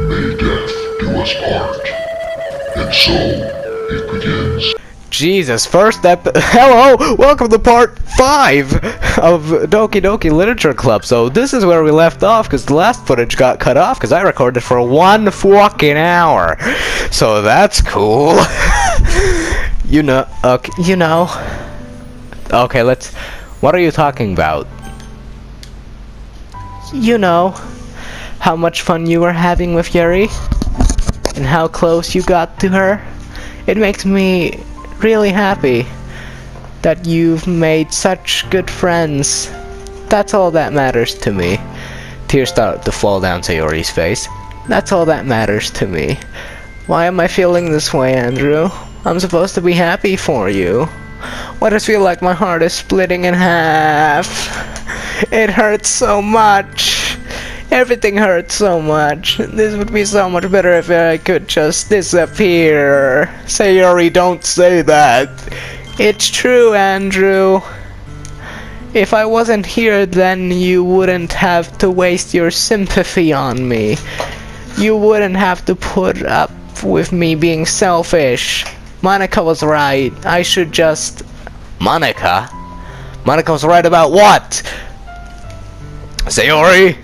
May death do us part. And so, it begins. Jesus, hello! Welcome to part 5 of Doki Doki Literature Club. So this is where we left off, because the last footage got cut off, because I recorded for 1 fucking hour. So that's cool. Okay, what are you talking about? You know, how much fun you were having with Yuri, and how close you got to her. It makes me really happy that you've made such good friends. That's all that matters to me. Tears start to fall down Sayori's face. That's all that matters to me. Why am I feeling this way, Andrew? I'm supposed to be happy for you. Why does it feel like my heart is splitting in half? It hurts so much. Everything hurts so much. This would be so much better if I could just disappear. Sayori, don't say that. It's true, Andrew. If I wasn't here, then you wouldn't have to waste your sympathy on me. You wouldn't have to put up with me being selfish. Monica was right. I should just... Monica? Monica was right about what? Sayori?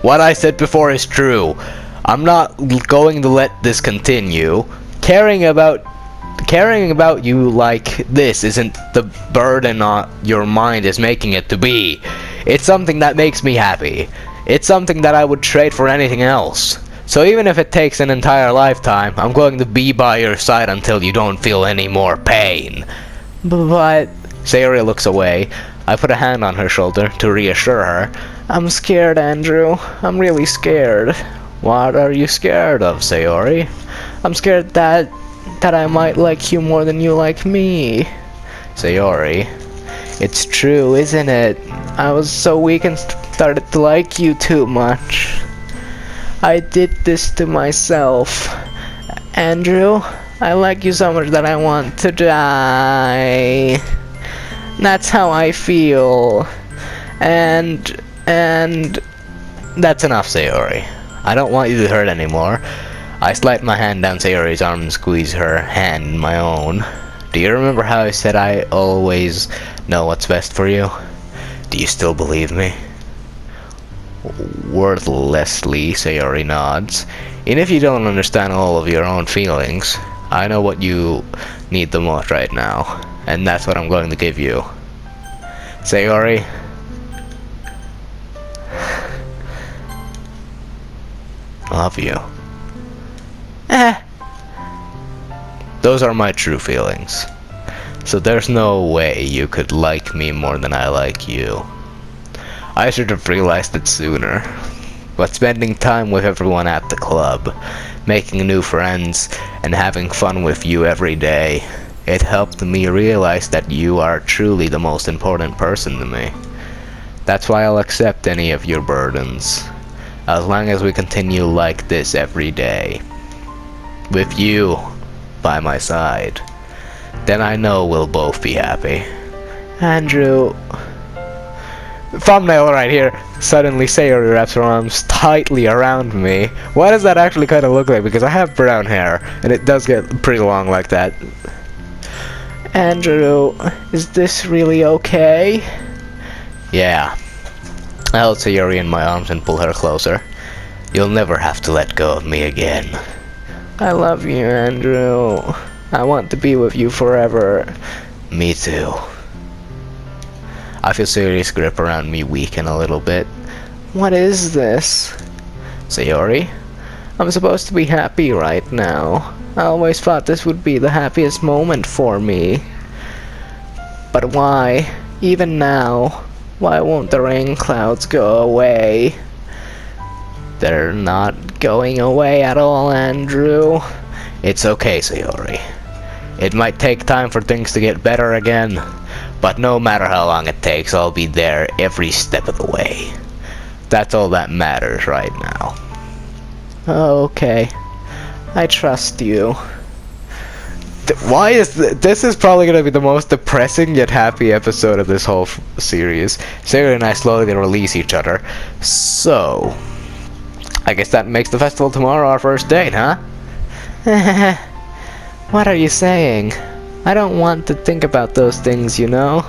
What I said before is true. I'm not going to let this continue. Caring about you like this isn't the burden on your mind is making it to be. It's something that makes me happy. It's something that I would trade for anything else. So even if it takes an entire lifetime, I'm going to be by your side until you don't feel any more pain. But... Sayori looks away. I put a hand on her shoulder to reassure her. I'm scared, Andrew. I'm really scared. What are you scared of, Sayori? I'm scared that I might like you more than you like me. Sayori, it's true, isn't it? I was so weak and started to like you too much. I did this to myself. Andrew, I like you so much that I want to die. That's how I feel. And that's enough, Sayori. I don't want you to hurt anymore. I slide my hand down Sayori's arm and squeeze her hand in my own. Do you remember how I said I always know what's best for you? Do you still believe me? Wordlessly, Sayori nods. Even if you don't understand all of your own feelings, I know what you need the most right now, and that's what I'm going to give you. Sayori, love you. Those are my true feelings. So there's no way you could like me more than I like you. I should have realized it sooner. But spending time with everyone at the club, making new friends, and having fun with you every day, it helped me realize that you are truly the most important person to me. That's why I'll accept any of your burdens, as long as we continue like this every day. With you by my side, then I know we'll both be happy. Andrew... Thumbnail right here. Suddenly Sayori wraps her arms tightly around me. What does that actually kind of look like? Because I have brown hair, and it does get pretty long like that. Andrew, is this really okay? Yeah. I hold Sayori in my arms and pull her closer. You'll never have to let go of me again. I love you, Andrew. I want to be with you forever. Me too. I feel Sayori's grip around me weaken a little bit. What is this? Sayori? I'm supposed to be happy right now. I always thought this would be the happiest moment for me. But why? Even now, why won't the rain clouds go away? They're not going away at all, Andrew. It's okay, Sayori. It might take time for things to get better again, but no matter how long it takes, I'll be there every step of the way. That's all that matters right now. Okay. I trust you. Why is this is probably gonna be the most depressing yet happy episode of this whole series. Sayori and I slowly release each other. So, I guess that makes the festival tomorrow our first date, huh? What are you saying? I don't want to think about those things, you know?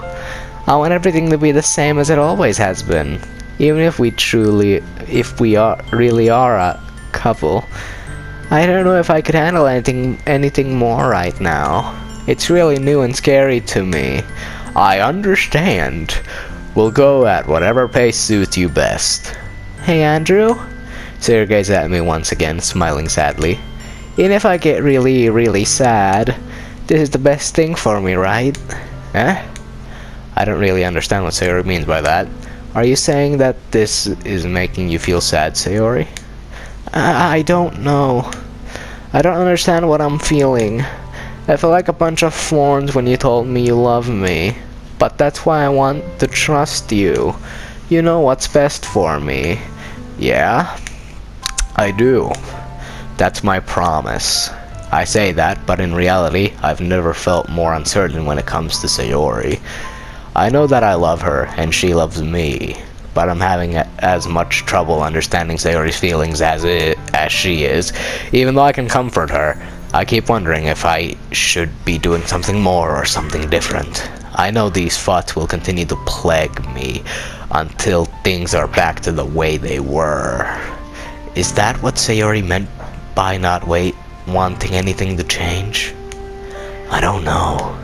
I want everything to be the same as it always has been. Even if we really are a couple. I don't know if I could handle anything more right now. It's really new and scary to me. I understand. We'll go at whatever pace suits you best. Hey, Andrew? Sarah gazed at me once again, smiling sadly. Even if I get really, really sad, this is the best thing for me, right? Eh? I don't really understand what Sayori means by that. Are you saying that this is making you feel sad, Sayori? I don't know. I don't understand what I'm feeling. I feel like a bunch of thorns when you told me you love me. But that's why I want to trust you. You know what's best for me. Yeah? I do. That's my promise. I say that, but in reality, I've never felt more uncertain when it comes to Sayori. I know that I love her, and she loves me, but I'm having as much trouble understanding Sayori's feelings as she is. Even though I can comfort her, I keep wondering if I should be doing something more or something different. I know these thoughts will continue to plague me until things are back to the way they were. Is that what Sayori meant by not wanting anything to change? I don't know.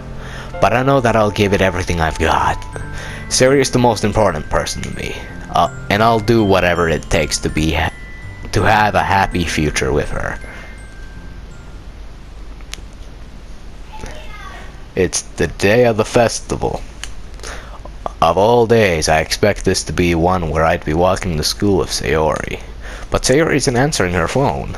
But I know that I'll give it everything I've got. Sayori is the most important person to me. And I'll do whatever it takes to have a happy future with her. It's the day of the festival. Of all days, I expect this to be one where I'd be walking to school with Sayori. But Sayori isn't answering her phone.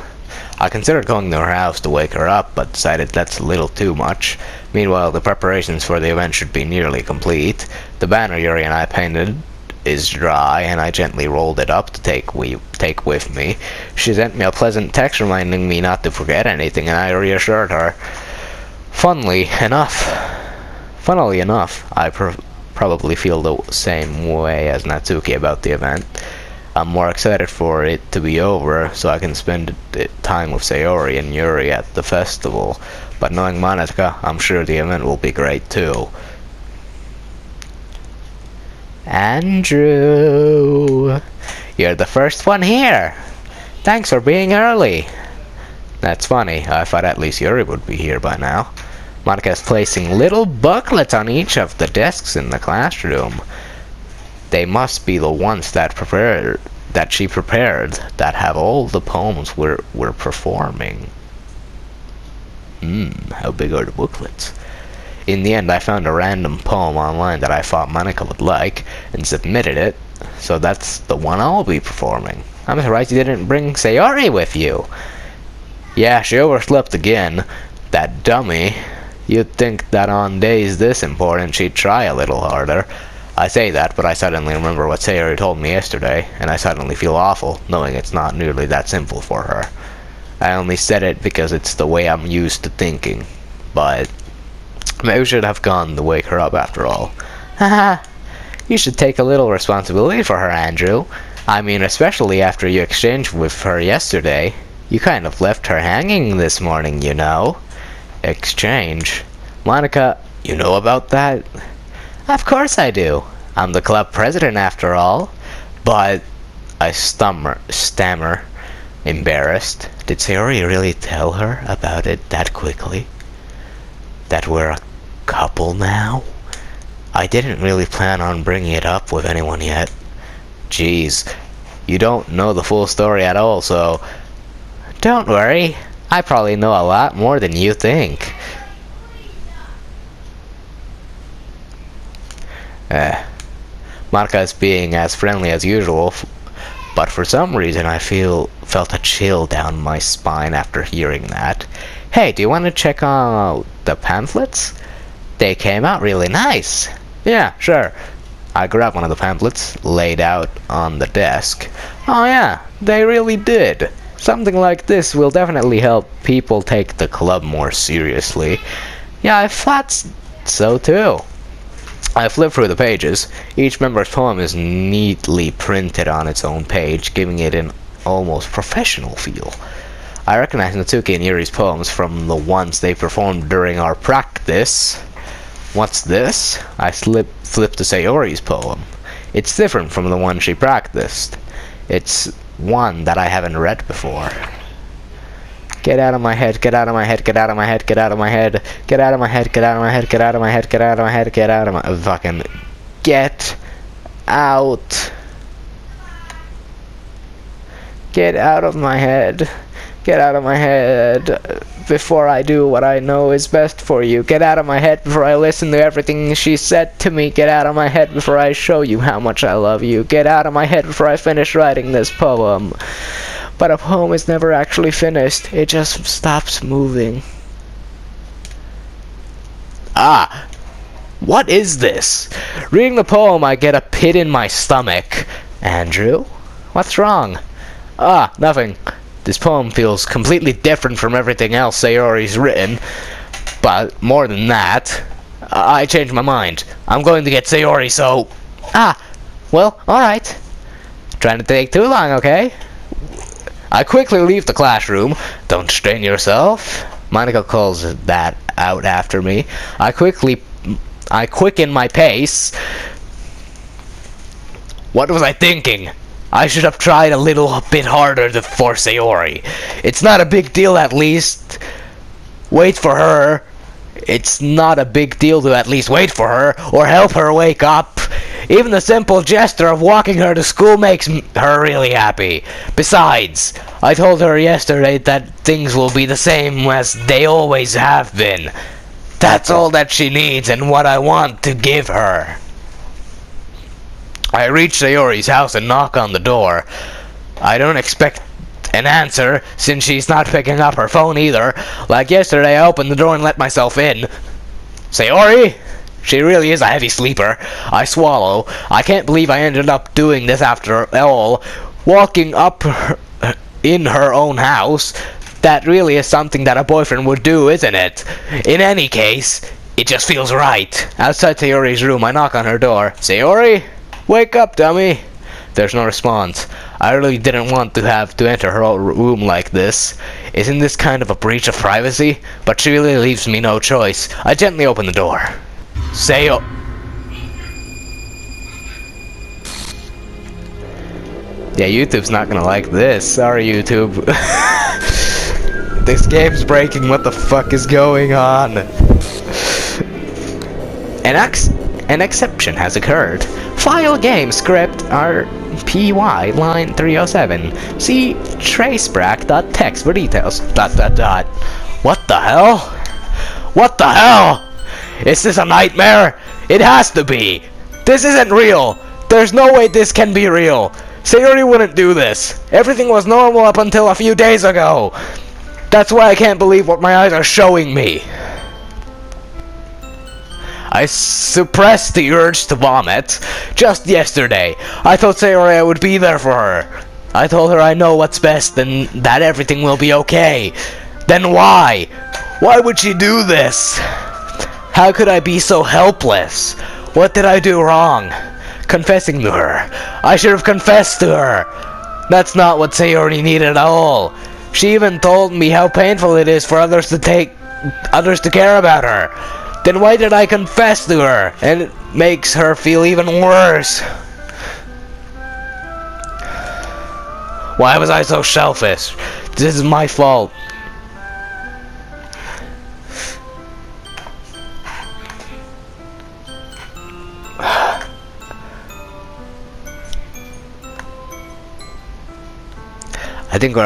I considered going to her house to wake her up, but decided that's a little too much. Meanwhile, the preparations for the event should be nearly complete. The banner Yuri and I painted is dry, and I gently rolled it up to take with me. She sent me a pleasant text reminding me not to forget anything, and I reassured her. Funnily enough, I probably feel the same way as Natsuki about the event. I'm more excited for it to be over so I can spend time with Sayori and Yuri at the festival. But knowing Monica, I'm sure the event will be great too. Andrew, you're the first one here. Thanks for being early. That's funny. I thought at least Yuri would be here by now. Monica is placing little booklets on each of the desks in the classroom. They must be the ones that she prepared that have all the poems we're performing. How big are the booklets? In the end, I found a random poem online that I thought Monica would like and submitted it, so that's the one I'll be performing. I'm surprised you didn't bring Sayori with you. Yeah, she overslept again. That dummy. You'd think that on days this important she'd try a little harder. I say that, but I suddenly remember what Sayori told me yesterday, and I suddenly feel awful, knowing it's not nearly that simple for her. I only said it because it's the way I'm used to thinking, but maybe I should have gone to wake her up after all. Haha, you should take a little responsibility for her, Andrew. I mean, especially after you exchanged with her yesterday. You kind of left her hanging this morning, you know. Exchange? Monica, you know about that? Of course I do. I'm the club president after all. But I stammer, embarrassed. Did Sayori really tell her about it that quickly? That we're a couple now? I didn't really plan on bringing it up with anyone yet. Jeez, you don't know the full story at all, so... Don't worry. I probably know a lot more than you think. Monica is being as friendly as usual, but for some reason I felt a chill down my spine after hearing that. Hey, do you want to check out the pamphlets? They came out really nice. Yeah, sure. I grabbed one of the pamphlets, laid out on the desk. Oh yeah, they really did. Something like this will definitely help people take the club more seriously. Yeah, I thought so too. I flipped through the pages. Each member's poem is neatly printed on its own page, giving it an almost professional feel. I recognize Natsuki and Yuri's poems from the ones they performed during our practice. What's this? I flipped to Sayori's poem. It's different from the one she practiced. It's one that I haven't read before. Get out of my head, get out of my head, get out of my head, get out of my head, get out of my head, get out of my head, get out of my head, get out of my head, get out of my fucking get out. Get out of my head. Get out of my head before I do what I know is best for you. Get out of my head before I listen to everything she said to me. Get out of my head before I show you how much I love you. Get out of my head before I finish writing this poem. But a poem is never actually finished. It just stops moving. Ah! What is this? Reading the poem, I get a pit in my stomach. Andrew? What's wrong? Ah, nothing. This poem feels completely different from everything else Sayori's written. But more than that, I changed my mind. I'm going to get Sayori, so... Ah, well, alright. Trying to take too long, okay? I quickly leave the classroom. Don't strain yourself. Monica calls that out after me. I quicken my pace. What was I thinking? I should have tried a little bit harder for Sayori. It's not a big deal, at least. Wait for her. It's not a big deal to at least wait for her or help her wake up. Even the simple gesture of walking her to school makes her really happy. Besides, I told her yesterday that things will be the same as they always have been. That's all that she needs and what I want to give her. I reach Sayori's house and knock on the door. I don't expect an answer since she's not picking up her phone either. Like yesterday, I opened the door and let myself in. Sayori? She really is a heavy sleeper. I swallow. I can't believe I ended up doing this after all. Walking up in her own house. That really is something that a boyfriend would do, isn't it? In any case, it just feels right. Outside Sayori's room, I knock on her door. Sayori? Wake up, dummy. There's no response. I really didn't want to have to enter her room like this. Isn't this kind of a breach of privacy? But she really leaves me no choice. I gently open the door. Yeah, YouTube's not gonna like this. Sorry, YouTube. This game's breaking. What the fuck is going on? An exception has occurred. File game script RPY line 307. See tracebrack.txt for details. ... What the hell? What the hell? Is this a nightmare? It has to be. This isn't real. There's no way this can be real. Sayori wouldn't do this. Everything was normal up until a few days ago. That's why I can't believe what my eyes are showing me. I suppressed the urge to vomit. Just yesterday, I told Sayori I would be there for her. I told her I know what's best and that everything will be okay. Then why? Why would she do this? How could I be so helpless? What did I do wrong? Confessing to her. I should have confessed to her. That's not what Sayori needed at all. She even told me how painful it is for others to care about her. Then why did I confess to her? And it makes her feel even worse. Why was I so selfish? This is my fault. I think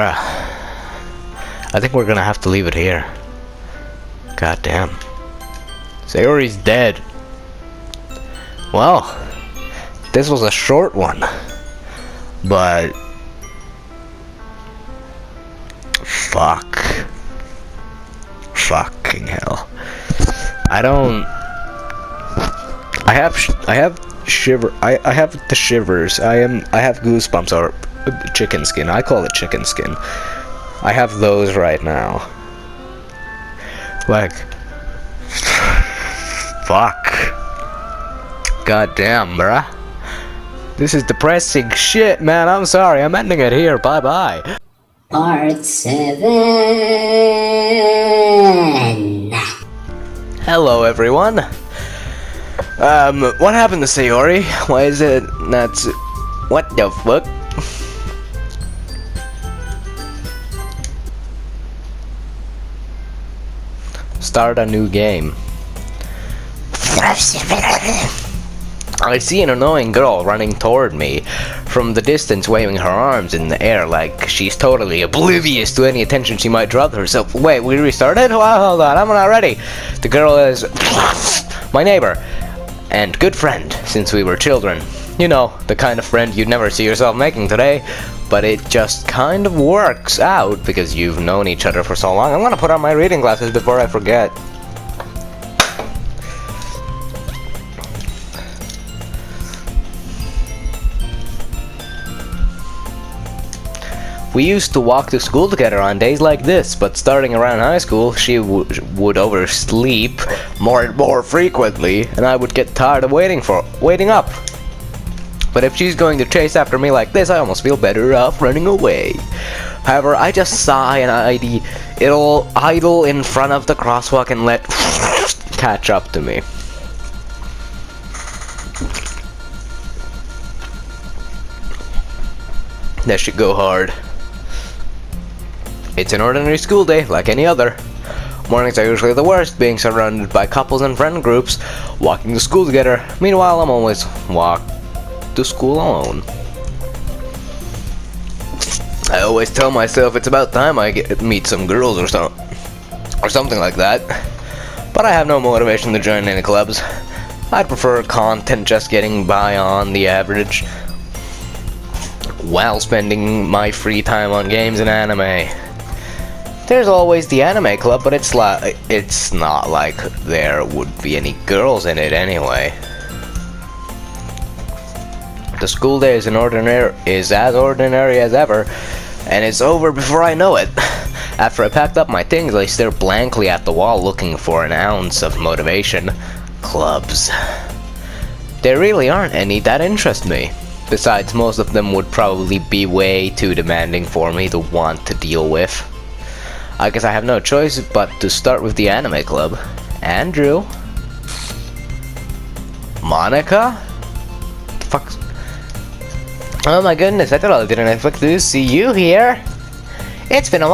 we're gonna have to leave it here. God damn. Sayori's dead. Well, this was a short one, but fucking hell. I have the shivers. I have goosebumps or chicken skin. I call it chicken skin. I have those right now. Like, fuck. God damn, bruh. This is depressing shit, man. I'm sorry. I'm ending it here. Bye-bye. Part 7. Hello, everyone. What happened to Sayori? Why is it not... What the fuck? Start a new game. I see an annoying girl running toward me from the distance, waving her arms in the air like she's totally oblivious to any attention she might draw to herself. Wait, we restarted? Well, hold on, I'm not ready. The girl is my neighbor and good friend since we were children. You know, the kind of friend you'd never see yourself making today, but it just kind of works out because you've known each other for so long. I'm gonna put on my reading glasses before I forget. We used to walk to school together on days like this, but starting around high school, she would oversleep more and more frequently, and I would get tired of waiting up. But if she's going to chase after me like this, I almost feel better off running away. However, I just saw an ID. It'll idle in front of the crosswalk and let catch up to me. That should go hard. It's an ordinary school day, like any other. Mornings are usually the worst, being surrounded by couples and friend groups walking to school together. Meanwhile, I'm always walk to school alone. I always tell myself it's about time I meet some girls or something like that. But I have no motivation to join any clubs. I'd prefer content just getting by on the average while spending my free time on games and anime. There's always the anime club, but it's not like there would be any girls in it anyway. The school day is as ordinary as ever, and it's over before I know it. After I packed up my things, I stare blankly at the wall looking for an ounce of motivation. Clubs. There really aren't any that interest me. Besides, most of them would probably be way too demanding for me to want to deal with. I guess I have no choice but to start with the anime club. Andrew? Monica? Fuck. Oh my goodness, I totally didn't expect to see you here. It's been a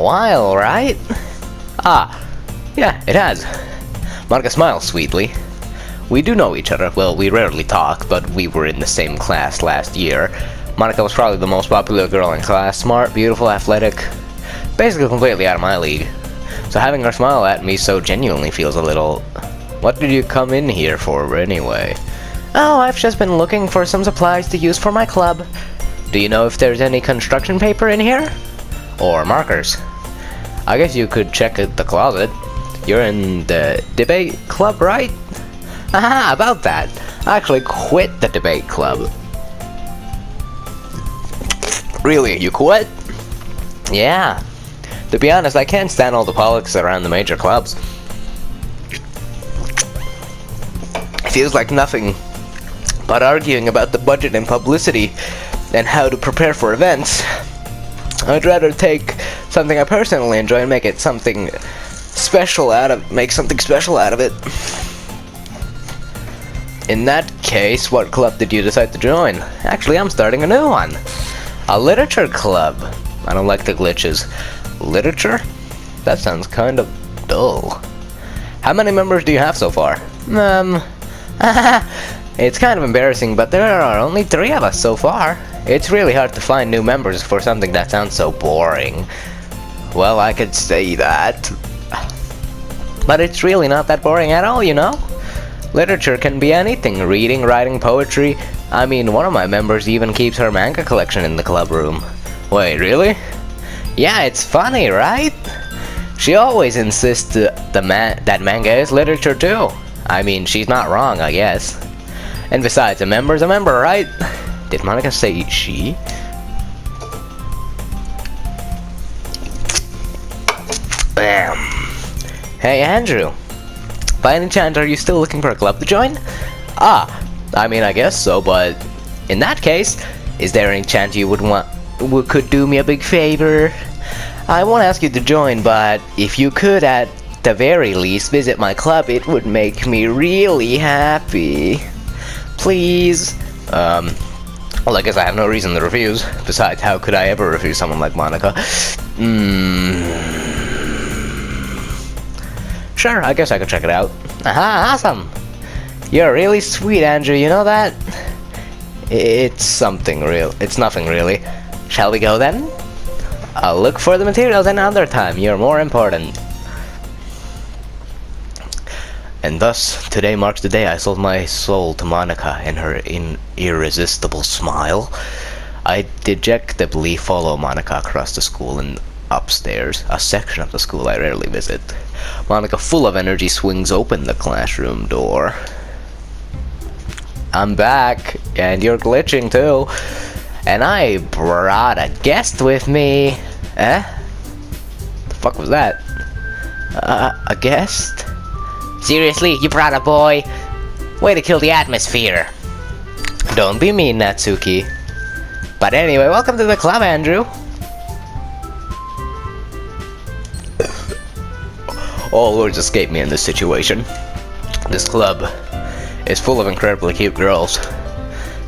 while, right? Ah, yeah, it has. Monica smiles sweetly. We do know each other. Well, we rarely talk, but we were in the same class last year. Monica was probably the most popular girl in class. Smart, beautiful, athletic. Basically completely out of my league. So having her smile at me so genuinely feels a little... What did you come in here for anyway? Oh, I've just been looking for some supplies to use for my club. Do you know if there's any construction paper in here? Or markers? I guess you could check the closet. You're in the debate club, right? Haha, about that. I actually quit the debate club. Really, you quit? Yeah. To be honest, I can't stand all the politics around the major clubs. It feels like nothing but arguing about the budget and publicity and how to prepare for events. I'd rather take something I personally enjoy and make something special out of it. In that case, what club did you decide to join? Actually, I'm starting a new one. A literature club. I don't like the glitches. Literature? That sounds kind of dull. How many members do you have so far? It's kind of embarrassing, but there are only 3 of us so far. It's really hard to find new members for something that sounds so boring. Well, I could say that. But it's really not that boring at all, you know? Literature can be anything. Reading, writing, poetry. I mean, one of my members even keeps her manga collection in the club room. Wait, really? Yeah, it's funny, right? She always insists that manga is literature too. I mean, she's not wrong, I guess. And besides, a member's a member, right? Did Monica say she? Bam. Hey, Andrew. By any chance, are you still looking for a club to join? Ah, I mean, I guess so, but In that case, is there any chance you could do me a big favor? I won't ask you to join, but if you could at the very least visit my club, it would make me really happy. Please. Well, I guess I have no reason to refuse. Besides, how could I ever refuse someone like Monica? Sure, I guess I could check it out. Aha, awesome! You're really sweet, Andrew, you know that? It's nothing really. Shall we go then? I'll look for the materials another time. You're more important. And thus, today marks the day I sold my soul to Monica and her irresistible smile. I dejectedly follow Monica across the school and upstairs, a section of the school I rarely visit. Monica, full of energy, swings open the classroom door. I'm back, and you're glitching too. And I brought a guest with me. Eh? The fuck was that? A guest? Seriously, you brought a boy? Way to kill the atmosphere. Don't be mean, Natsuki. But anyway, welcome to the club, Andrew. All words escape me in this situation. This club is full of incredibly cute girls.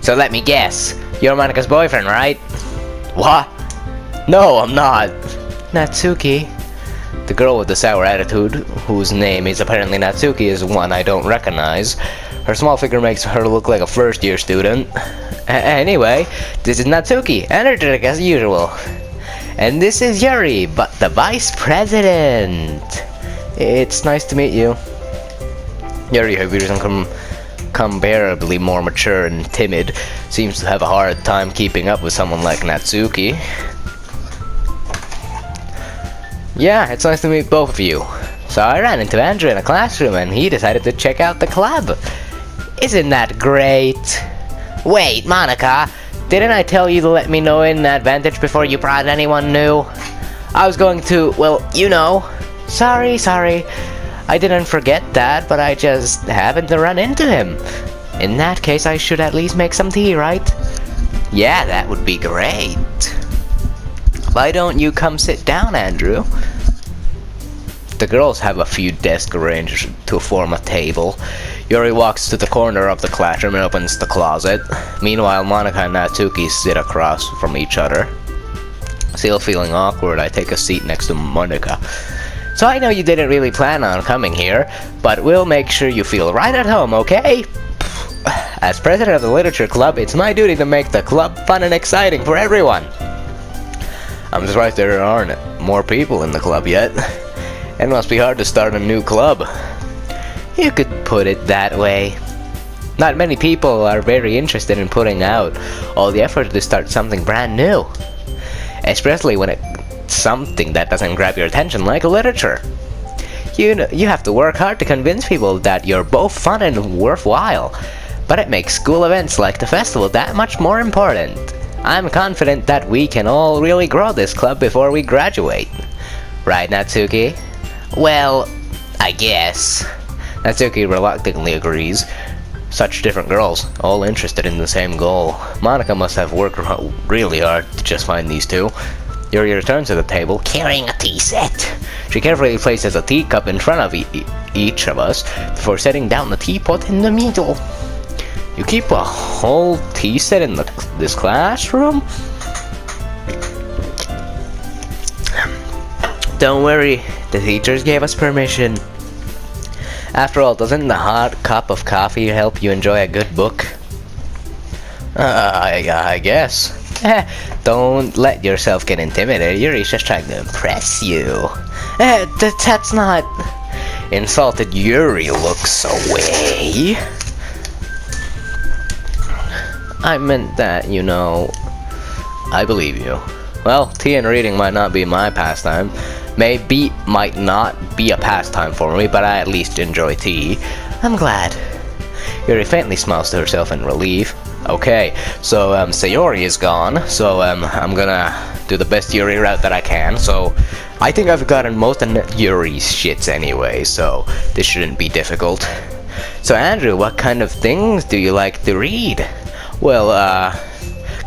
So let me guess, you're Monica's boyfriend, right? What? No, I'm not. Natsuki. The girl with the sour attitude, whose name is apparently Natsuki, is one I don't recognize. Her small figure makes her look like a first-year student. Anyway, this is Natsuki, energetic as usual. And this is Yuri, but the vice president. It's nice to meet you. Yuri, who appears incomparably more mature and timid, seems to have a hard time keeping up with someone like Natsuki. Yeah, it's nice to meet both of you. So I ran into Andrew in a classroom and he decided to check out the club. Isn't that great? Wait, Monica, didn't I tell you to let me know in advantage before you brought anyone new? I was going to, well, you know. Sorry. I didn't forget that, but I just happened to run into him. In that case, I should at least make some tea, right? Yeah, that would be great. Why don't you come sit down, Andrew? The girls have a few desks arranged to form a table. Yuri walks to the corner of the classroom and opens the closet. Meanwhile, Monica and Natsuki sit across from each other. Still feeling awkward, I take a seat next to Monica. So I know you didn't really plan on coming here, but we'll make sure you feel right at home, okay? As president of the literature club, it's my duty to make the club fun and exciting for everyone. I'm surprised there aren't more people in the club yet. It must be hard to start a new club. You could put it that way. Not many people are very interested in putting out all the effort to start something brand new. Especially when it's something that doesn't grab your attention like literature. You have to work hard to convince people that you're both fun and worthwhile. But it makes school events like the festival that much more important. I'm confident that we can all really grow this club before we graduate. Right, Natsuki? Well, I guess. Natsuki reluctantly agrees. Such different girls, all interested in the same goal. Monica must have worked really hard to just find these two. Yuri returns to the table, carrying a tea set. She carefully places a teacup in front of each of us before setting down the teapot in the middle. You keep a whole tea set in this classroom? Don't worry, the teachers gave us permission. After all, doesn't the hot cup of coffee help you enjoy a good book? I guess. Don't let yourself get intimidated. Yuri's just trying to impress you. That's not... Insulted Yuri looks away. I meant that, you know... I believe you. Well, tea and reading might not be my pastime. Might not be a pastime for me, but I at least enjoy tea. I'm glad. Yuri faintly smiles to herself in relief. Okay, so Sayori is gone, so I'm gonna do the best Yuri route that I can, so I think I've gotten most of Yuri's shits anyway, so this shouldn't be difficult. So Andrew, what kind of things do you like to read? Well,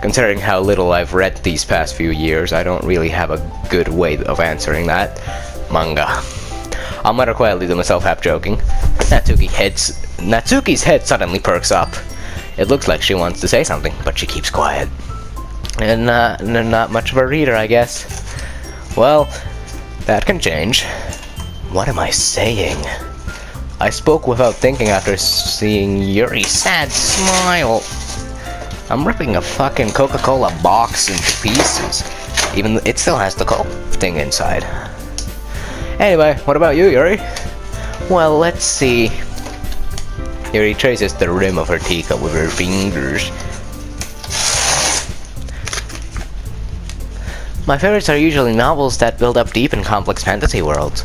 considering how little I've read these past few years, I don't really have a good way of answering that. Manga. I'll mutter quietly to myself, half joking. Natsuki's head suddenly perks up. It looks like she wants to say something, but she keeps quiet. And not much of a reader, I guess. Well, that can change. What am I saying? I spoke without thinking after seeing Yuri's sad smile. I'm ripping a fucking Coca-Cola box into pieces. Even it still has the Coke thing inside. Anyway, what about you, Yuri? Well, let's see. Yuri traces the rim of her teacup with her fingers. My favorites are usually novels that build up deep and complex fantasy worlds.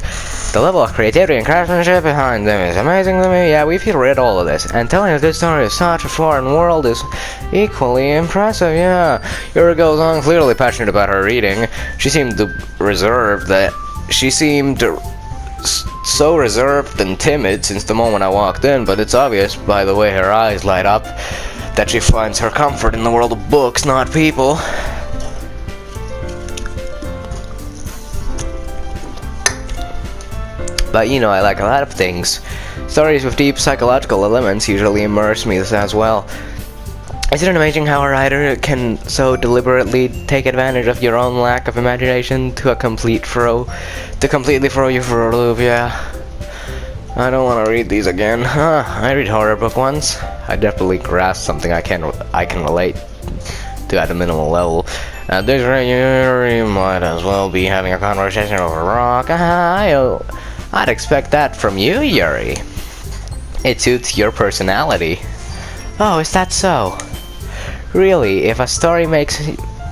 The level of creativity and craftsmanship behind them is amazing to me. Yeah, we've read all of this. And telling a good story of such a foreign world is equally impressive, yeah. Yuri goes on, clearly passionate about her reading. She seemed reserved so reserved and timid since the moment I walked in, but it's obvious by the way her eyes light up that she finds her comfort in the world of books, not people. But you know, I like a lot of things. Stories with deep psychological elements usually immerse me as well. Isn't it amazing how a writer can so deliberately take advantage of your own lack of imagination to completely throw you for a loop, yeah. I don't want to read these again. I read horror book once. I definitely grasp something I can relate to at a minimal level. At this rate, you might as well be having a conversation over rock. I'd expect that from you, Yuri. It suits your personality. Oh, is that so? Really, if a story makes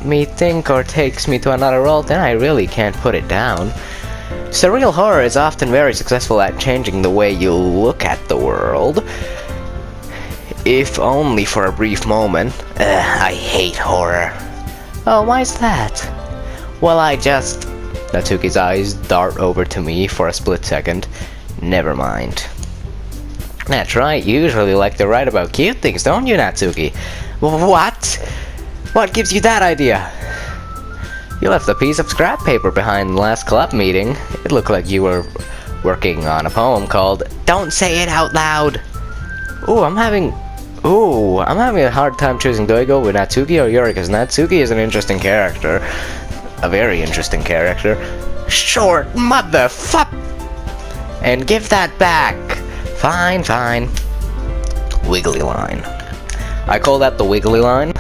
me think or takes me to another world, then I really can't put it down. Surreal horror is often very successful at changing the way you look at the world. If only for a brief moment. I hate horror. Oh, why is that? Well, Natsuki's eyes dart over to me for a split second. Never mind. That's right, you usually like to write about cute things, don't you, Natsuki? What? What gives you that idea? You left a piece of scrap paper behind the last club meeting. It looked like you were working on a poem called Don't Say It Out Loud. I'm having a hard time choosing. Do I go with Natsuki or Yuri? Because Natsuki is an interesting character. A very interesting character. Short motherfuck! And give that back. Fine. Wiggly line. I call that the wiggly line.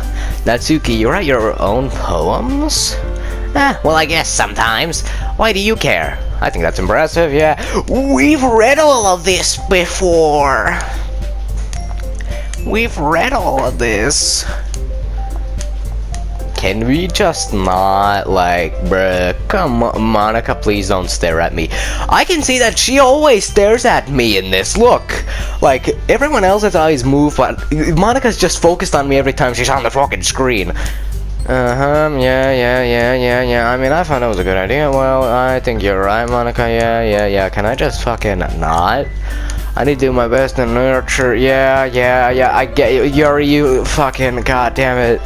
Natsuki, you write your own poems? Well, I guess sometimes. Why do you care? I think that's impressive, yeah. We've read all of this before. We've read all of this. Can we just not, bruh, come on, Monica, please don't stare at me. I can see that she always stares at me in this, look. Like, everyone else's eyes move, but Monica's just focused on me every time she's on the fucking screen. Yeah. I mean, I thought that was a good idea. Well, I think you're right, Monica, yeah. Can I just fucking not? I need to do my best to nurture, yeah, I get you, Yuri, you fucking goddamn it.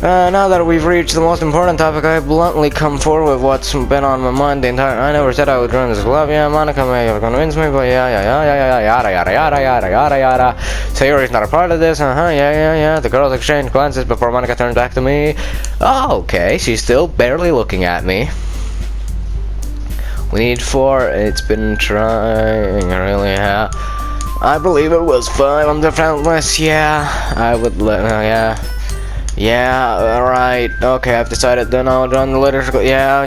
Now that we've reached the most important topic, I bluntly come forward with what's been on my mind the entire. I never said I would join this club. Yeah, Monica may have convinced me, but yada. Sayori's not a part of this. Yeah. The girls exchange glances before Monica turns back to me. Oh, okay. She's still barely looking at me. We need 4. It's been trying. I really have. I believe it was 5 on the front list. Yeah, I would let. Yeah, alright. Okay, I've decided then I'll join the literature. Yeah.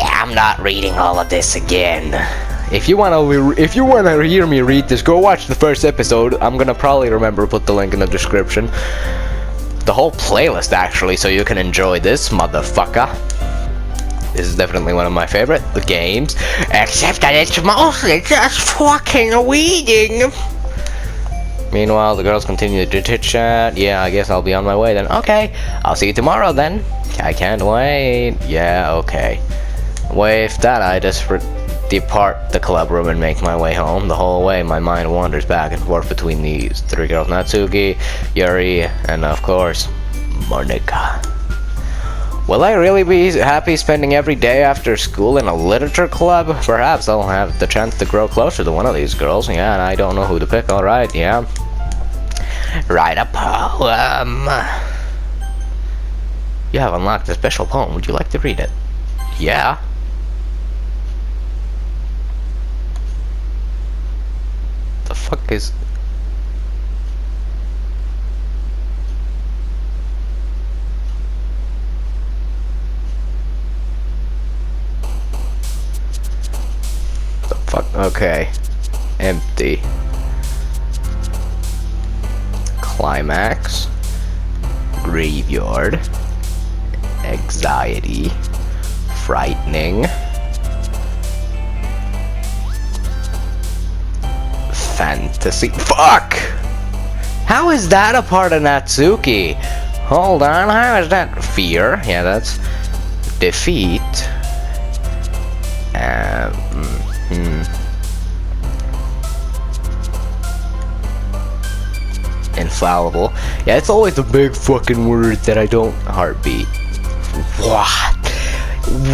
I'm not reading all of this again. If you wanna hear me read this, go watch the first episode. I'm gonna probably remember to put the link in the description. The whole playlist, actually, so you can enjoy this, motherfucker. This is definitely one of my favorite games. Except that it's mostly just fucking reading. Meanwhile, the girls continue to chit-chat. Yeah, I guess I'll be on my way then. Okay, I'll see you tomorrow then. I can't wait. Yeah, okay. With that, I just depart the club room and make my way home. The whole way, my mind wanders back and forth between these three girls: Natsuki, Yuri, and of course, Monika. Will I really be happy spending every day after school in a literature club? Perhaps I'll have the chance to grow closer to one of these girls. Yeah, and I don't know who to pick. Alright, yeah. Write a poem. You have unlocked a special poem. Would you like to read it? Yeah. The fuck is... The fuck? Okay. Empty. Climax. Graveyard. Anxiety. Frightening. Fantasy. Fuck! How is that a part of Natsuki? Hold on, how is that? Fear. Yeah, that's defeat. Infallible. Yeah, it's always the big fucking word that I don't. Heartbeat. What?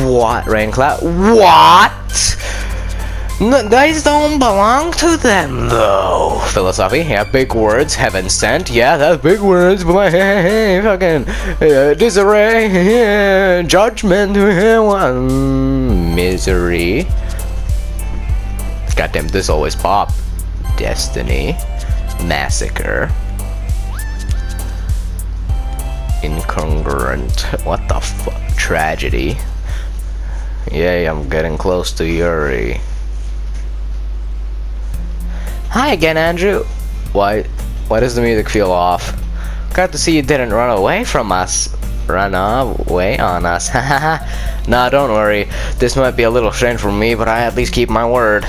What? Rain cloud? What? These don't belong to them, though. Philosophy, yeah, big words. Heaven sent, yeah, that's big words. But hey, fucking disarray, judgment, misery. Goddamn, this always pop. Destiny, massacre, incongruent. What the fuck? Tragedy. Yay, I'm getting close to Yuri. Hi again, Andrew. Why does the music feel off? Glad to see you didn't run away from us. Run away on us. Nah, don't worry. This might be a little strange for me, but I at least keep my word.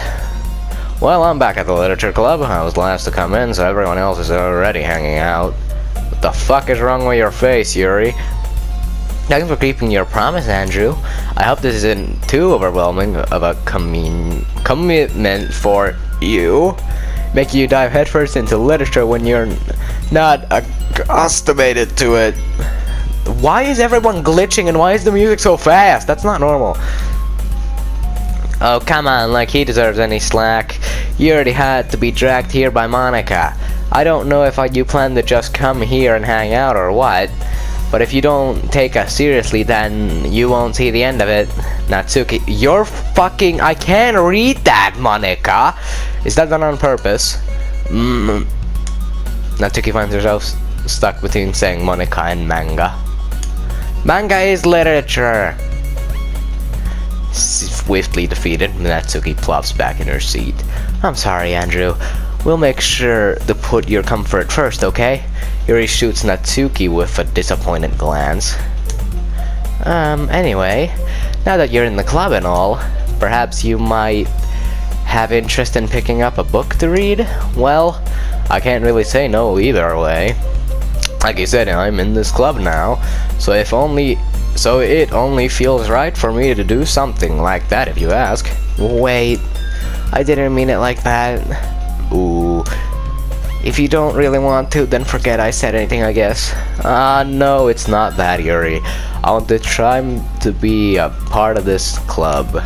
Well, I'm back at the literature club. I was last to come in, so everyone else is already hanging out. What the fuck is wrong with your face, Yuri? Thanks for keeping your promise, Andrew. I hope this isn't too overwhelming of a commitment for you. Make you dive headfirst into literature when you're not accustomed to it. Why is everyone glitching and why is the music so fast? That's not normal. Oh, come on, like he deserves any slack. You already had to be dragged here by Monika. I don't know if you plan to just come here and hang out or what, but if you don't take us seriously, then you won't see the end of it. Natsuki, you're fucking... I can't read that, Monika! Is that done on purpose? Natsuki finds herself stuck between saying Monika and manga. Manga is literature! Swiftly defeated, Natsuki plops back in her seat. I'm sorry, Andrew. We'll make sure to put your comfort first, okay? Yuri shoots Natsuki with a disappointed glance. Anyway, now that you're in the club and all, perhaps you might have interest in picking up a book to read? Well, I can't really say no either way. Like you said, I'm in this club now, so it only feels right for me to do something like that if you ask. Wait, I didn't mean it like that. Ooh. If you don't really want to, then forget I said anything, I guess. No, it's not that, Yuri. I want to try to be a part of this club.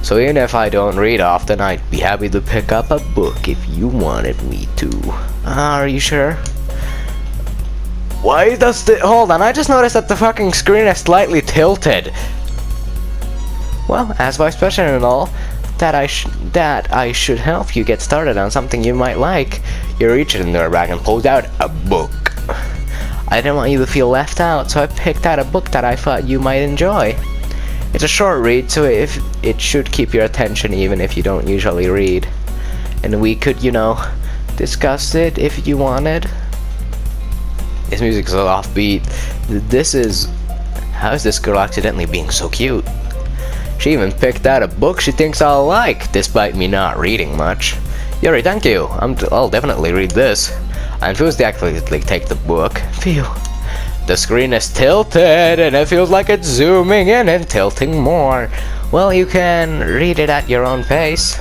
So even if I don't read often, I'd be happy to pick up a book if you wanted me to. Are you sure? Why does the... Hold on, I just noticed that the fucking screen is slightly tilted. Well, as vice president and all, that I should help you get started on something you might like. You reach into her bag and pulls out a book. I didn't want you to feel left out, so I picked out a book that I thought you might enjoy. It's a short read, so it should keep your attention even if you don't usually read. And we could, you know, discuss it if you wanted. This music's so offbeat. How is this girl accidentally being so cute? She even picked out a book she thinks I'll like, despite me not reading much. Yuri, thank you. I'll definitely read this. I enthusiastically take the book. Phew. The screen is tilted and it feels like it's zooming in and tilting more. Well, you can read it at your own pace.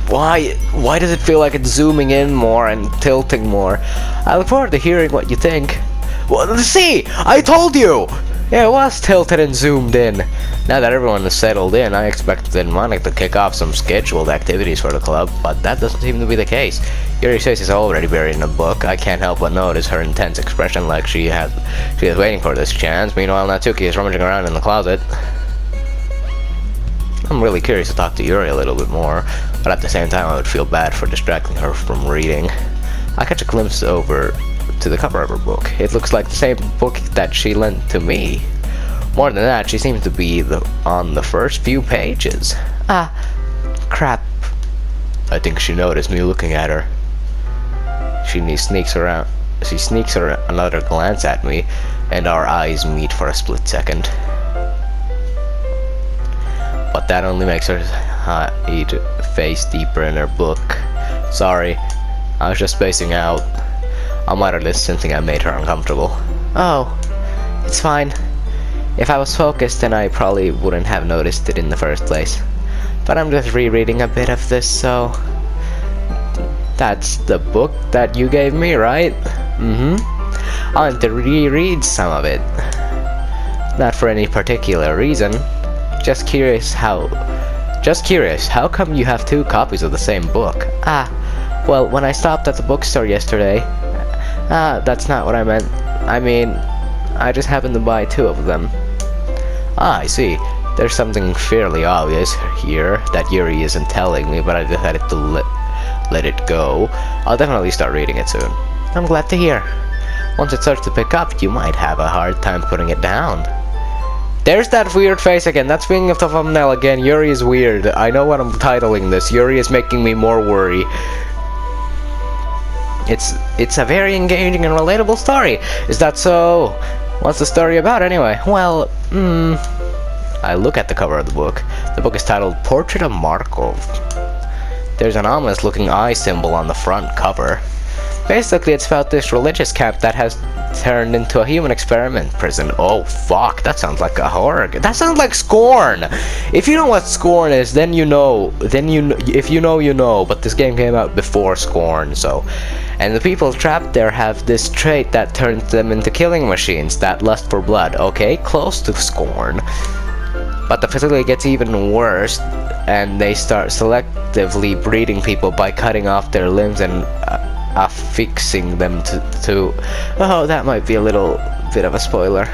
Why does it feel like it's zooming in more and tilting more? I look forward to hearing what you think. Well, see, I told you! Yeah, it was tilted and zoomed in. Now that everyone is settled in, I expected Monica to kick off some scheduled activities for the club, but that doesn't seem to be the case. Yuri says is already buried in a book. I can't help but notice her intense expression like she is waiting for this chance. Meanwhile, Natsuki is rummaging around in the closet. I'm really curious to talk to Yuri a little bit more, but at the same time I would feel bad for distracting her from reading. I catch a glimpse over to the cover of her book. It looks like the same book that she lent to me. More than that, she seems to be on the first few pages. Ah, crap. I think she noticed me looking at her. She sneaks another glance at me, and our eyes meet for a split second. But that only makes her hide face deeper in her book. Sorry, I was just spacing out. I might have listened thinking I made her uncomfortable. Oh, it's fine. If I was focused, then I probably wouldn't have noticed it in the first place. But I'm just rereading a bit of this, so... That's the book that you gave me, right? I want to reread some of it. Not for any particular reason. Just curious, how come you have 2 copies of the same book? Ah, well, when I stopped at the bookstore yesterday... that's not what I meant. I mean, I just happened to buy 2 of them. Ah, I see. There's something fairly obvious here that Yuri isn't telling me, but I decided to let it go. I'll definitely start reading it soon. I'm glad to hear. Once it starts to pick up, you might have a hard time putting it down. There's that weird face again. That's being of the thumbnail again. Yuri is weird. I know what I'm titling this. Yuri is making me more worry. It's a very engaging and relatable story. Is that so? What's the story about anyway? Well, I look at the cover of the book. The book is titled Portrait of Markov. There's an ominous looking eye symbol on the front cover. Basically, it's about this religious camp that has turned into a human experiment prison. Oh fuck, that sounds like a horror. That sounds like Scorn. If you know what Scorn is, then you know. If you know, you know. But this game came out before Scorn, so. And the people trapped there have this trait that turns them into killing machines that lust for blood. Okay, close to Scorn. But the facility gets even worse, and they start selectively breeding people by cutting off their limbs and affixing them to oh, that might be a little bit of a spoiler.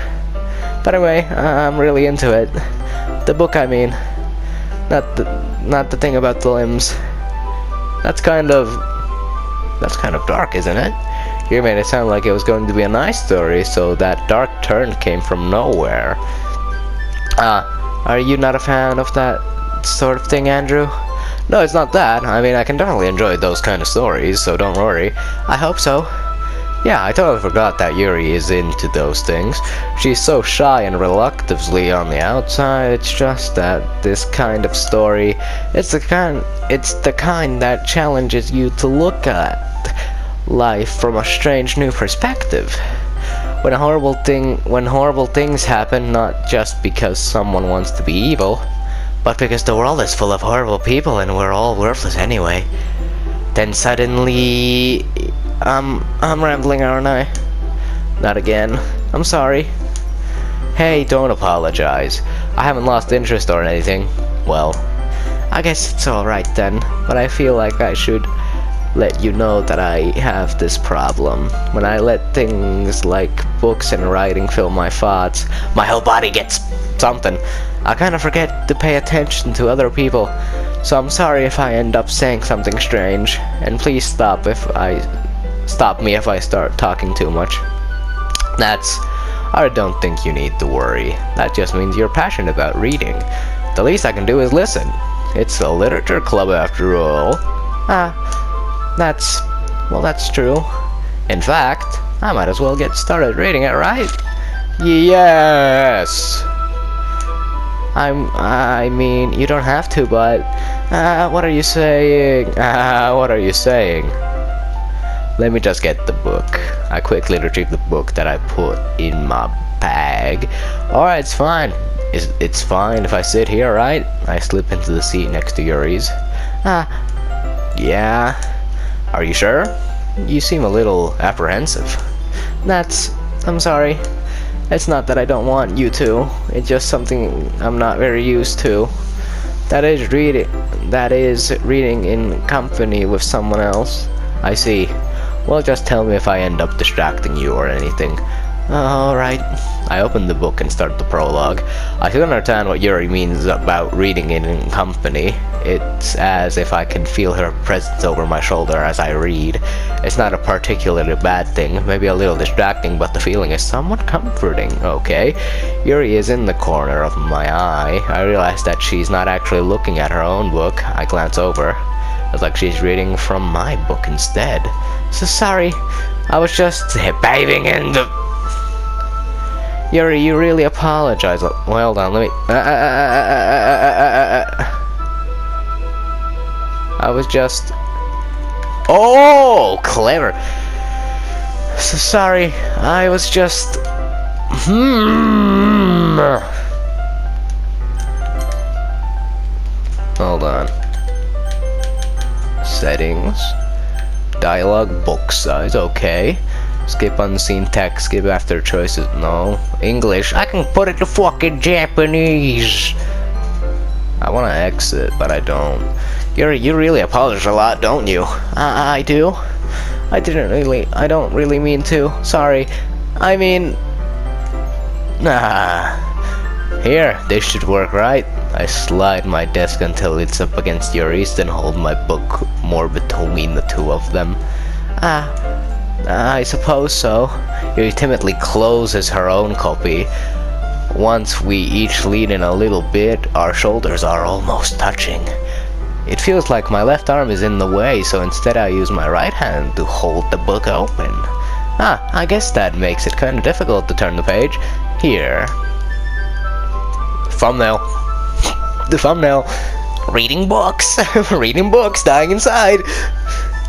But anyway, I'm really into it. The book, I mean, not the thing about the limbs. That's kind of dark, isn't it? You made it sound like it was going to be a nice story, so that dark turn came from nowhere. Are you not a fan of that sort of thing, Andrew? No, it's not that. I mean, I can definitely enjoy those kind of stories, so don't worry. I hope so. Yeah, I totally forgot that Yuri is into those things. She's so shy and reluctantly on the outside. It's just that this kind of story, it's the kind that challenges you to look at life from a strange new perspective. When horrible things happen, not just because someone wants to be evil, but because the world is full of horrible people and we're all worthless anyway. Then suddenly... I'm rambling, aren't I? Not again. I'm sorry. Hey, don't apologize. I haven't lost interest or anything. Well, I guess it's alright then, but I feel like I should let you know that I have this problem. When I let things like books and writing fill my thoughts, my whole body gets something. I kind of forget to pay attention to other people, so I'm sorry if I end up saying something strange, and please stop me if I start talking too much. I don't think you need to worry. That just means you're passionate about reading. The least I can do is listen. It's a literature club after all. That's true. In fact, I might as well get started reading it, right? Yes! I mean, you don't have to, but... what are you saying? What are you saying? Let me just get the book. I quickly retrieve the book that I put in my bag. Alright, it's fine. It's fine if I sit here, right? I slip into the seat next to Yuri's. Yeah. Are you sure? You seem a little apprehensive. I'm sorry. It's not that I don't want you to. It's just something I'm not very used to. That is reading in company with someone else. I see. Well, just tell me if I end up distracting you or anything. Alright. I open the book and start the prologue. I can understand what Yuri means about reading it in company. It's as if I can feel her presence over my shoulder as I read. It's not a particularly bad thing, maybe a little distracting, but the feeling is somewhat comforting. Okay. Yuri is in the corner of my eye. I realize that she's not actually looking at her own book. I glance over. It's like she's reading from my book instead. So sorry. I was just diving in the... Yuri, you really apologize. Well, hold on, let me... I was just... Oh, clever. So sorry, I was just... Hold on. Settings. Dialogue, book size, okay. Skip unseen text, skip after choices, no. English, I can put it to fucking Japanese. I wanna exit, but I don't. You really apologize a lot, don't you? I do. I don't really mean to. Sorry. I mean... Here, this should work, right? I slide my desk until it's up against Yuri's, then hold my book more between the two of them. I suppose so. Yuri timidly closes her own copy. Once we each lean in a little bit, our shoulders are almost touching. It feels like my left arm is in the way, so instead I use my right hand to hold the book open. I guess that makes it kind of difficult to turn the page. Here. Thumbnail. The thumbnail. Reading books. Reading books, dying inside.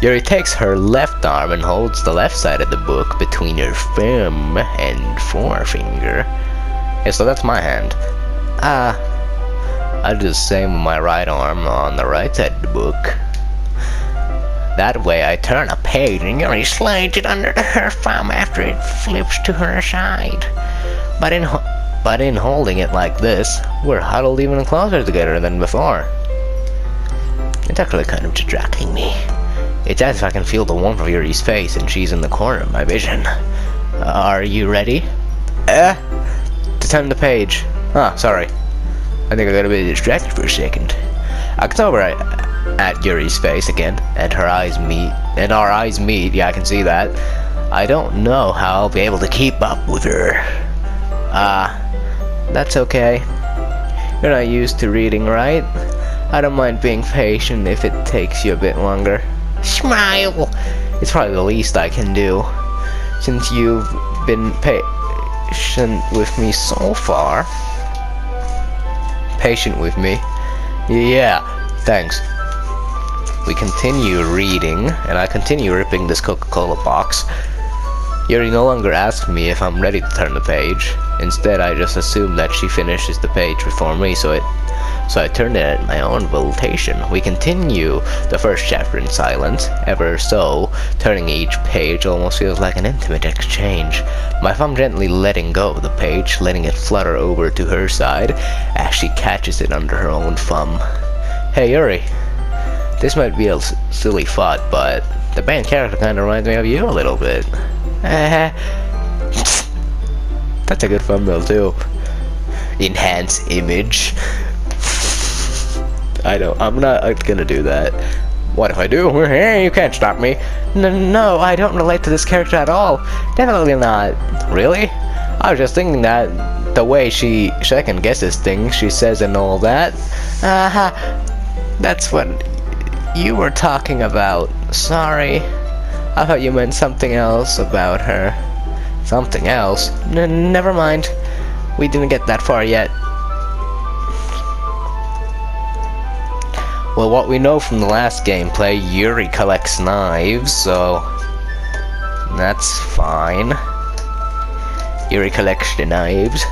Yuri takes her left arm and holds the left side of the book between her thumb and forefinger. Yeah, so that's my hand. I do the same with my right arm on the right side of the book. That way I turn a page and Yuri slides it under her thumb after it flips to her side. But in holding it like this, we're huddled even closer together than before. It's actually kind of distracting me. It's as if I can feel the warmth of Yuri's face and she's in the corner of my vision. Are you ready? To turn the page. Sorry. I think I got a bit distracted for a second. I can over at Yuri's face again, and her eyes meet. And our eyes meet, yeah, I can see that. I don't know how I'll be able to keep up with her. That's okay. You're not used to reading, right? I don't mind being patient if it takes you a bit longer. Smile! It's probably the least I can do, since you've been patient with me so far. Patient with me? Yeah, thanks. We continue reading, and I continue ripping this Coca-Cola box. Yuri no longer asks me if I'm ready to turn the page. Instead, I just assume that she finishes the page before me, so I turn it at my own volition. We continue the first chapter in silence. Ever so, turning each page almost feels like an intimate exchange. My thumb gently letting go of the page, letting it flutter over to her side as she catches it under her own thumb. Hey Yuri, this might be a silly thought, but the main character kinda reminds me of you a little bit. That's a good thumbnail too. Enhance image. I'm not gonna do that. What if I do? You can't stop me. No, I don't relate to this character at all. Definitely not. Really? I was just thinking that the way she second guesses things she says and all that. That's what you were talking about. Sorry. I thought you meant something else about her. Something else? Never mind. We didn't get that far yet. Well, what we know from the last gameplay, Yuri collects knives, so That's fine. Yuri collects the knives.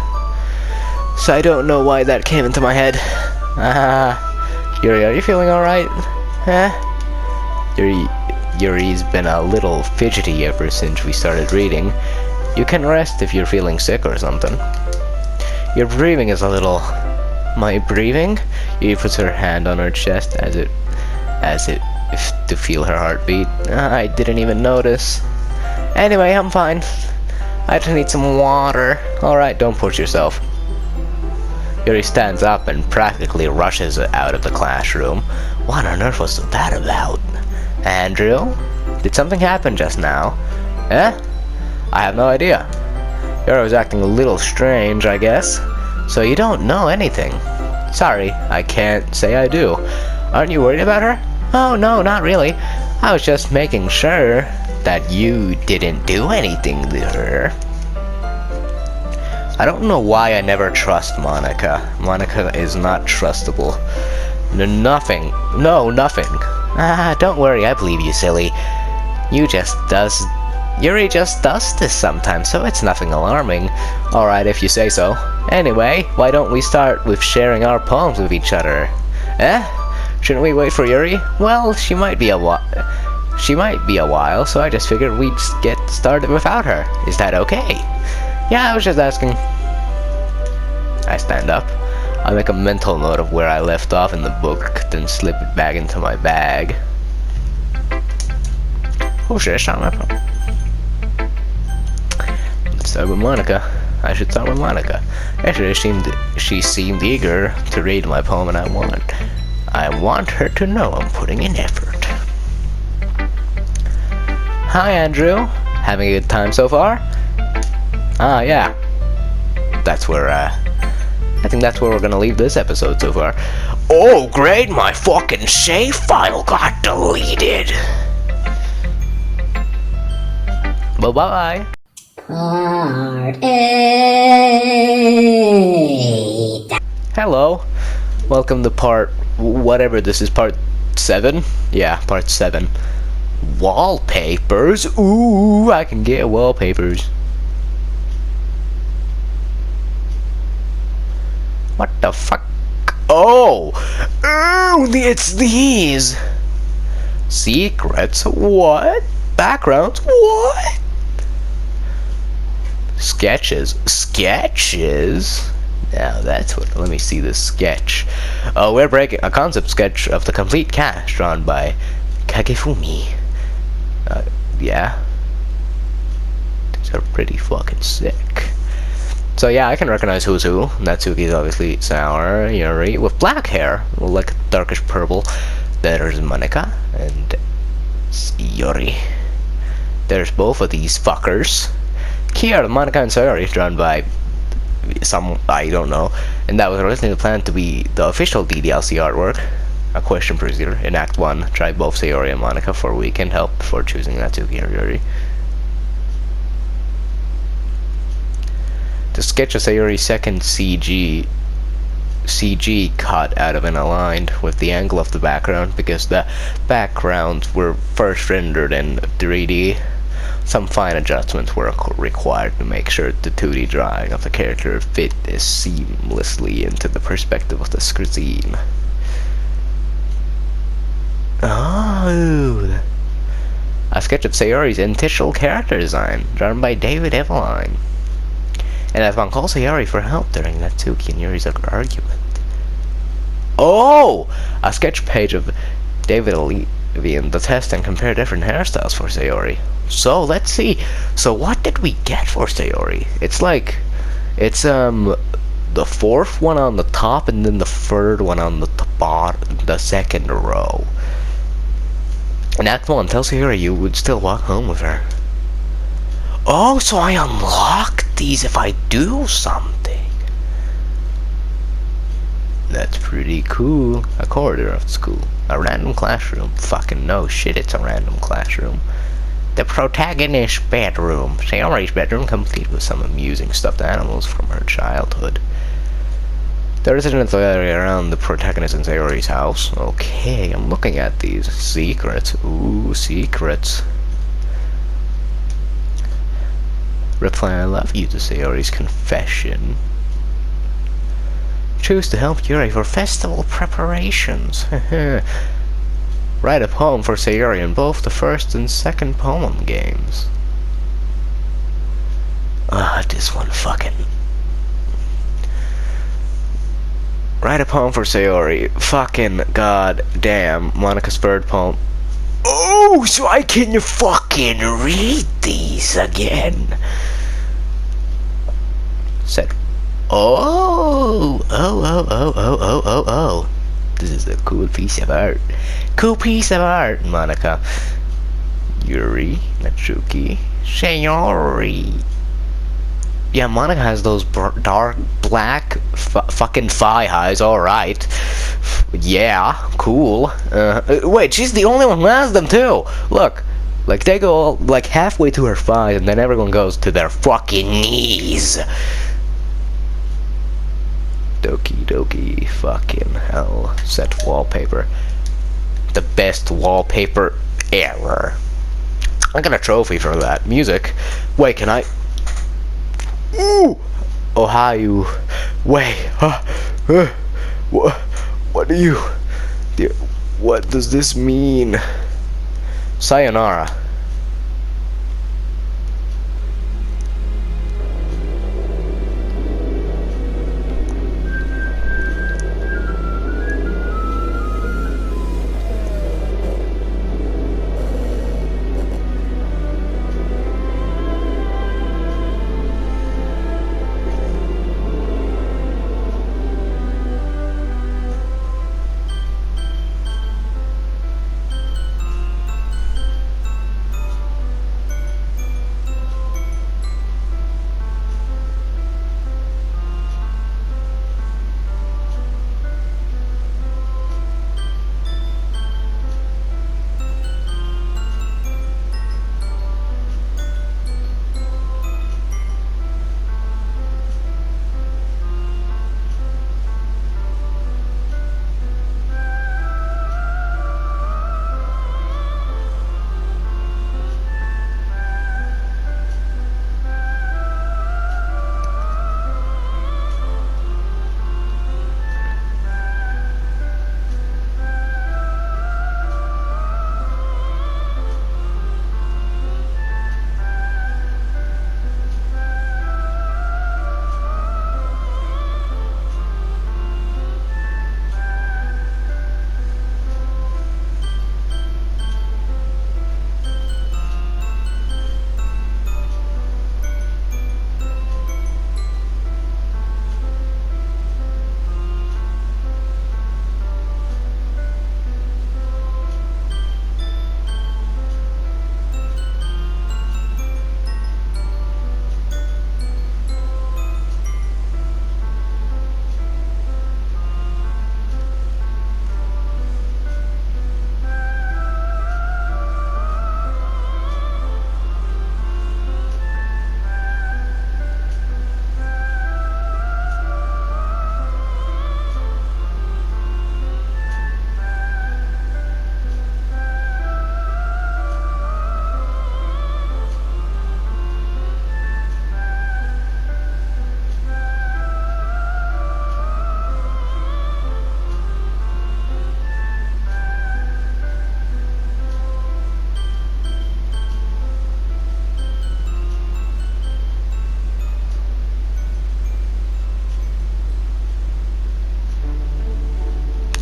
So I don't know why that came into my head. Yuri, are you feeling alright? Huh? Yuri's been a little fidgety ever since we started reading. You can rest if you're feeling sick or something. Your breathing is a little... My breathing? Yuri puts her hand on her chest as if to feel her heartbeat. I didn't even notice. Anyway, I'm fine. I just need some water. Alright, don't push yourself. Yuri stands up and practically rushes out of the classroom. What on earth was that about? Andrew? Did something happen just now? Eh? I have no idea. Yuri was acting a little strange, I guess. So you don't know anything. Sorry, I can't say I do. Aren't you worried about her? Oh, no, not really. I was just making sure that you didn't do anything to her. I don't know why I never trust Monica. Monica is not trustable. Nothing. No, nothing. Don't worry, I believe you, silly. Yuri just does this sometimes, so it's nothing alarming. Alright, if you say so. Anyway, why don't we start with sharing our poems with each other? Eh? Shouldn't we wait for Yuri? Well, she might be a while, so I just figured we'd get started without her. Is that okay? Yeah, I was just asking. I stand up. I make a mental note of where I left off in the book, then slip it back into my bag. Oh shit, I shot my phone. Let's start with Monica. I should start with Monica. Actually, she seemed eager to read my poem, and I want her to know I'm putting in effort. Hi, Andrew. Having a good time so far? Ah, yeah. That's where, I think that's where we're gonna leave this episode so far. Oh, great! My fucking save file got deleted! Bye-bye! Part 8. Hello. Welcome to part... whatever this is, part 7? Yeah, part 7. Wallpapers? Ooh, I can get wallpapers. What the fuck? Oh! Ooh, it's these! Secrets? What? Backgrounds? What? Sketches? Sketches? Now that's what... Let me see this sketch. Oh, we're breaking... A concept sketch of the complete cast drawn by Kagefumi. Yeah. These are pretty fucking sick. So yeah, I can recognize who's who. Natsuki is obviously sour. Yuri with black hair, like darkish purple. There's Monica and Yuri. There's both of these fuckers. Kiara, Monica, and Sayori, drawn by some I don't know, and that was originally planned to be the official DDLC artwork. A question procedure in Act 1. Try both Sayori and Monica for weekend help before choosing Natsuki or Yuri. The sketch of Sayori's second CG cut out of and aligned with the angle of the background because the backgrounds were first rendered in 3D. Some fine adjustments were required to make sure the 2D drawing of the character fit as seamlessly into the perspective of the screen. Oh, a sketch of Sayori's initial character design, drawn by David Eveline. And I've called Sayori for help during Natsuki and Yuri's argument. Oh! A sketch page of David Eveline to test and compare different hairstyles for Sayori. So, let's see. So, what did we get for Sayori? It's like... It's, the fourth one on the top and then the third one on the bottom, the second row. In Act 1, tell Sayori you would still walk home with her. Oh, so I unlock these if I do something. That's pretty cool. A corridor of school. A random classroom. Fucking no shit, it's a random classroom. The protagonist's bedroom. Sayori's bedroom, complete with some amusing stuffed animals from her childhood. The residential area around the protagonist and Sayori's house. Okay, I'm looking at these secrets. Ooh, secrets. Reply I love you to Sayori's confession. Choose to help Yuri for festival preparations. Write a poem for Sayori in both the first and second poem games. This one fucking... Write a poem for Sayori. Fucking goddamn. Monika's third poem. Oh, so I can fucking read these again. Said, oh. This is a cool piece of art. Cool piece of art, Monika. Yuri, Natsuki, Sayori. Yeah, Monika has those dark black fucking thigh highs, alright. Yeah, cool. Wait, she's the only one who has them too! Look, like they go like halfway to her thighs and then everyone goes to their fucking knees. Doki doki fucking hell. Set wallpaper. The best wallpaper ever. I got a trophy for that. Music. Wait, can I... Ooh! Ohio. Wait. What do you... What does this mean? Sayonara.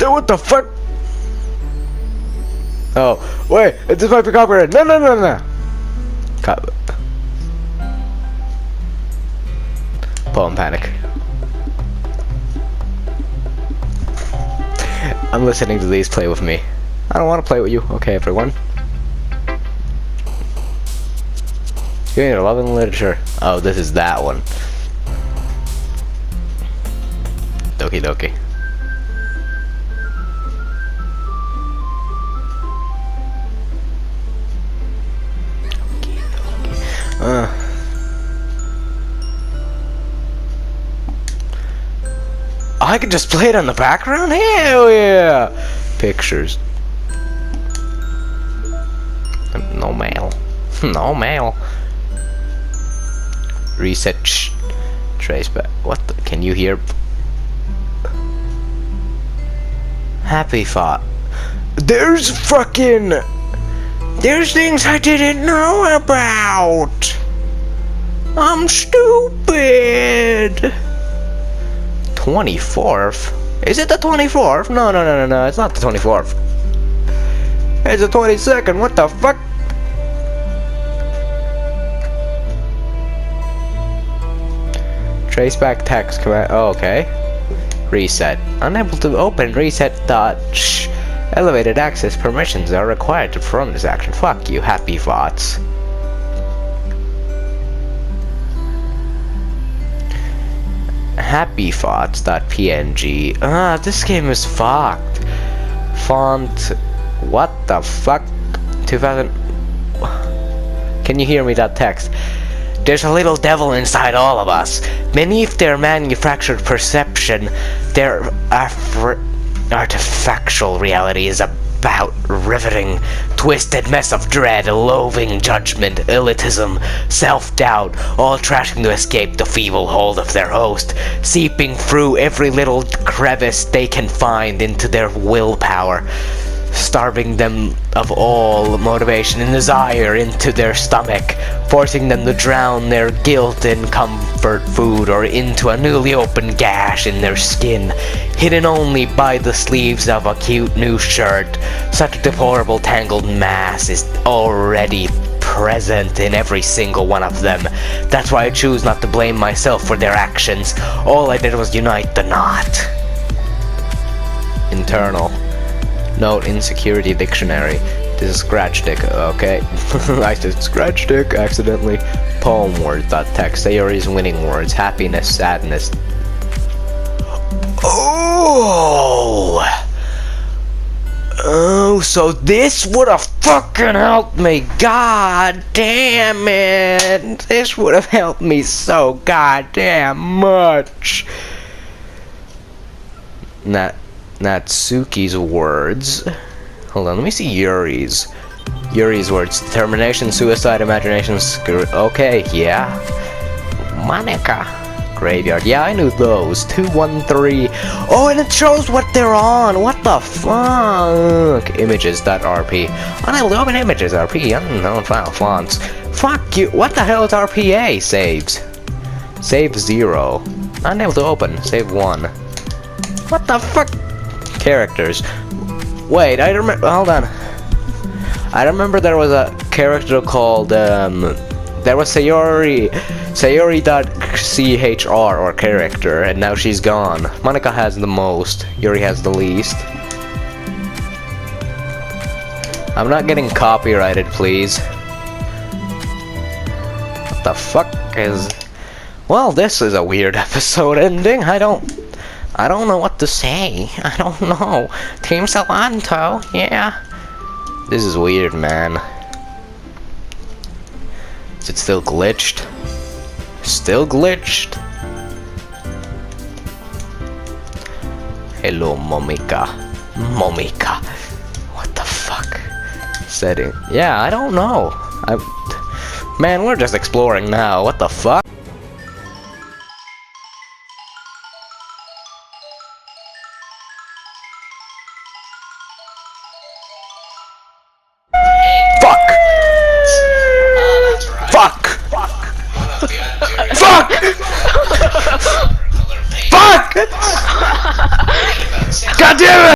What the fuck? Oh, wait, this might be copyrighted. No. Poem panic. I'm listening to these. Play with me. I don't want to play with you. Okay, everyone. You need love and literature. Oh, this is that one. Doki doki. I could just play it on the background? Hell yeah! Pictures. No mail. No mail. Reset. Trace back. What the? Can you hear? Happy thought. There's things I didn't know about. I'm stupid. 24th? Is it the 24th? No, it's not the 24th. It's the 22nd, what the fuck? Traceback text command, oh, okay. Reset. Unable to open reset dot shh. Elevated access permissions are required to perform this action. Fuck you, happy thoughts. Happythoughts.png. This game is fucked. Font. What the fuck? 2000. Can you hear me? That text. There's a little devil inside all of us. Beneath their manufactured perception, their artifactual reality is about riveting, twisted mess of dread, loathing, judgment, elitism, self-doubt, all trashing to escape the feeble hold of their host, seeping through every little crevice they can find into their willpower, starving them of all motivation and desire into their stomach, forcing them to drown their guilt in comfort food or into a newly opened gash in their skin, hidden only by the sleeves of a cute new shirt. Such a deplorable tangled mass is already present in every single one of them. That's why I choose not to blame myself for their actions. All I did was unite the knot. Internal. Note in security dictionary. This is scratch dick, okay? I said scratch dick accidentally. Poem words.text. Sayori's winning words. Happiness, sadness. Oh, so this would have fucking helped me. God damn it. This would have helped me so goddamn much. Natsuki's words. Hold on, let me see Yuri's. Yuri's words. Determination, suicide, imagination, okay, yeah. Monica. Graveyard. Yeah, I knew those. 213. Oh, and it shows what they're on. What the fuck? Images.rp. Unable to open images. RP. Unknown file fonts. Fuck you. What the hell is RPA? Saves. Save 0. Unable to open. Save 1. What the fuck? Characters. Wait, I remember. Hold on. I remember there was a character called there was Sayori.chr or character, and now she's gone. Monica has the most. Yuri has the least. I'm not getting copyrighted, please. What the fuck is? Well, this is a weird episode ending. I don't know what to say. I don't know. Team Salanto, yeah. This is weird, man. Is it still glitched? Still glitched? Hello, Momika. Momika. What the fuck? Setting. Yeah, I don't know. Man, we're just exploring now. What the fuck? Fuck! Fuck! Fuck! God damn it!